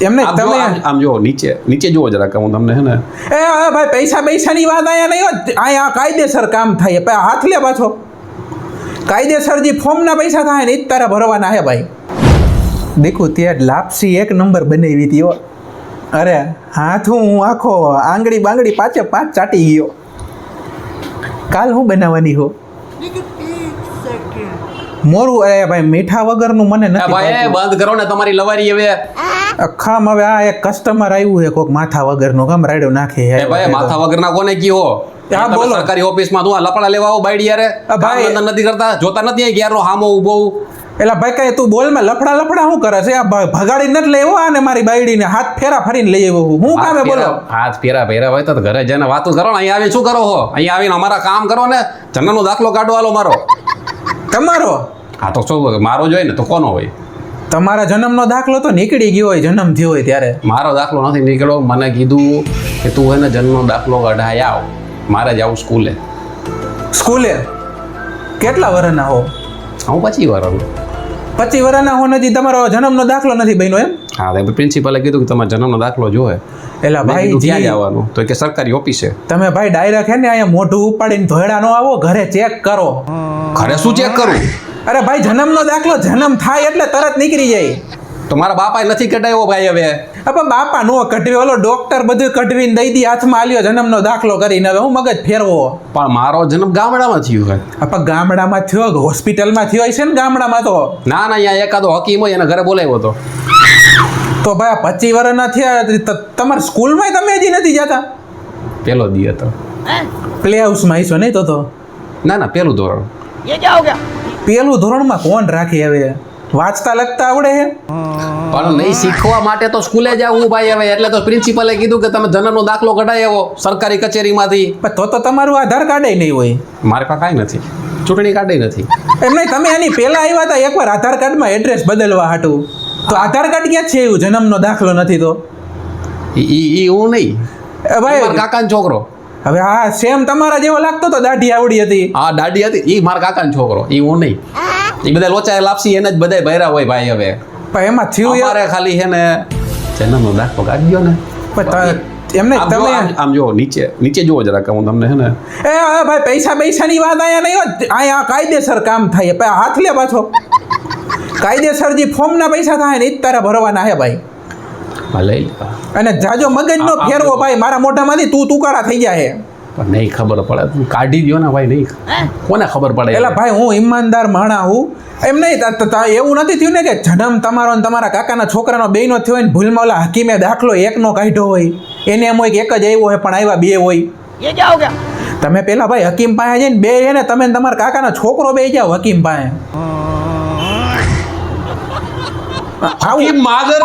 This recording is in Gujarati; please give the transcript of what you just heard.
એમને તમે આમ જો નીચે જુઓ જરાક હું તમને હે ને એ ભાઈ પૈસાની વાત અહીંયા નહીં હોત, અહીંયા કાયદેસર કામ થાય. હાથ લે પાછો. કાયદેસર જે ફોર્મના પૈસા થાય ને એ જ તારે ભરવાના હે ભાઈ. દેખું ત્યાં લાપસી એક નંબર બનાવી હતી હો. અરે હાથ હું આખો આંગળી બાંગડી પાંચે પાંચ ચાટી ગયો. કાલ હું બનાવવાની હો મોરું. અરે ભાઈ મીઠા વગરનું મને નથી ભાઈ. બંધ કરો ને તમારી લવારી હવે. અખામ હવે આ એક કસ્ટમર આવ્યું છે કોક માથા વગરનો ગમ રાડ્યો નાખે. ભાઈ માથા વગરના કોને કયો? હા બોલો. સરકારી ઓફિસમાં તું આ લપડા લેવા આવો બાઈડી યારે. ભાઈ નથી કરતા, જોતા નથી અહીં ગેરનો હામો ઊભો. એટલે ભાઈ કઈ તું બોલ માં લફડા શું કરે છે? આ ભગાડી નથી લેવો અને મારી બાયડીને હાથ ફેરા ફરીને લઈ આવ્યો હું કામે બોલો. હાથ ફેરા હોય તો ઘરે જઈને વાતો કરો ને. અહીં આવીને શું કરો છો? અહીં આવીને અમારા કામ કરો ને. જન્મનો દાખલો કાઢો હાલો મારો. તમારો? હા તો શું મારો જોઈએ ને તો કોનો હોય? તમારા જન્મનો દાખલો તો નીકળી ગયો હોય જન્મ થયો હોય ત્યારે. મારો દાખલો નથી નીકળ્યો. મને કીધું કે તું હે ને જન્મનો દાખલો કઢાઈ આવ. મારે જાવું સ્કૂલે. સ્કૂલે કેટલા વર્ષના હો? હું 25 વર્ષનો. 25 વર્ષના હો નથી તમારો જન્મનો દાખલો નથી બન્યો એમ? હા તો પ્રિન્સિપલે કીધું કે તમારો જન્મનો દાખલો જોવે. એલા ભાઈ ક્યાં જવાનું? તો કે સરકારી ઓફિસે. તમે ભાઈ ડાયરેક્ટ હે ને અહીંયા મોઢું ઉપાડીને ધોયડા નો આવો, ઘરે ચેક કરો. ઘરે શું ચેક કરું? અરે ભાઈ જન્મનો દાખલો જન્મ થાય એટલે તરત નીકળી જાય. તો મારા બાપાએ નથી કઢાવ્યો ભાઈ હવે. પણ બાપા નો કઢવ્યો, ઓલો ડોક્ટર બધું કઢવીને દઈ દી હાથમાં આલ્યો જન્મનો દાખલો કરીને. હવે હું મગજ ફેરવો. પણ મારો જન્મ ગામડામાં થયો હોય. પણ ગામડામાં થયો, હોસ્પિટલમાં થયો છે ને ગામડામાં તો. ના અહીંયા એકાદો હકીમ હોય એને ઘરે બોલાવ્યો હતો. તો ભાઈ 25 વર્ષના થયા તમારા સ્કૂલમાં તમે હજી નથી જતા? પેલો દી હતો. પ્લે હાઉસમાં આવીશો નહીં તો? ના પેલું ધોરણ. પેલું ધોરણમાં કોણ રાખે હવે? વાંચતા લખતા આવડે છે પણ નહીં શીખવા માટે તો સ્કૂલે જવું ભાઈ હવે. એટલે તો પ્રિન્સિપલે કીધું કે તમે જન્મનો દાખલો કઢાઈ આવો સરકારી કચેરીમાંથી. પણ તો તમારું આધાર કાર્ડ નહીં હોય. મારે પાસે કાંઈ નથી, ચૂંટણી કાર્ડ નથી. એમ નહીં, તમે એની પહેલા આવ્યા હતા એકવાર આધાર કાર્ડમાં એડ્રેસ બદલવા હાટું. તો આધાર કાર્ડ ક્યાં છે એવું જન્મનો દાખલો નથી તો? ઈ હું નહીં ભાઈ, કાકાનો છોકરો. હવે હા સેમ તમારા જેવો લાગતો તો, દાઢી આવડી હતી. હા દાઢી હતી. ઈ મારા કાકાનો છોકરો, ઈ હું નહીં. એ બધા લોચા લાપસી એને જ બધા ભર્યા હોય ભાઈ. હવે પણ એમાં થયું મારે ખાલી છે ને જન્મનો દાખલો કાઢી ગયો ને. એમને તમે આમ જો નીચે જુઓ જરાક હું તમને હે ને એ ભાઈ પૈસાની વાત અહીંયા નહીં હોત, અહીંયા કાયદેસર કામ થાય. હાથ લે પાછો. કાયદેસર જે ફોર્મના પૈસા થાય ને એ જ તારે ભરવાના હે ભાઈ. લઈ અને જાજો મગજનો ફેરવો ભાઈ. મારા મોઢામાંથી તું તુકારા થઈ જાય. પણ નહીં ખબર પડે, તું કાઢી દો ને ભાઈ. નહીં કોને ખબર પડે? એટલે ભાઈ હું ઈમાનદાર માણા હું. એમ નહીં એવું નથી થયું ને કે જન્મ તમારો ને તમારા કાકાના છોકરાનો બેયનો થયો હોય ને ભૂલમાં ઓલા હકીમે દાખલો એકનો કાઢ્યો હોય. એને એમ હોય કે એક જ આવ્યો હોય પણ આવ્યા બે હોય. તમે પેલા ભાઈ હકીમ પાસે જઈને બે છે ને તમે તમારા કાકાનો છોકરો બે જાઓ હકીમ પાસે. હકીમ માગર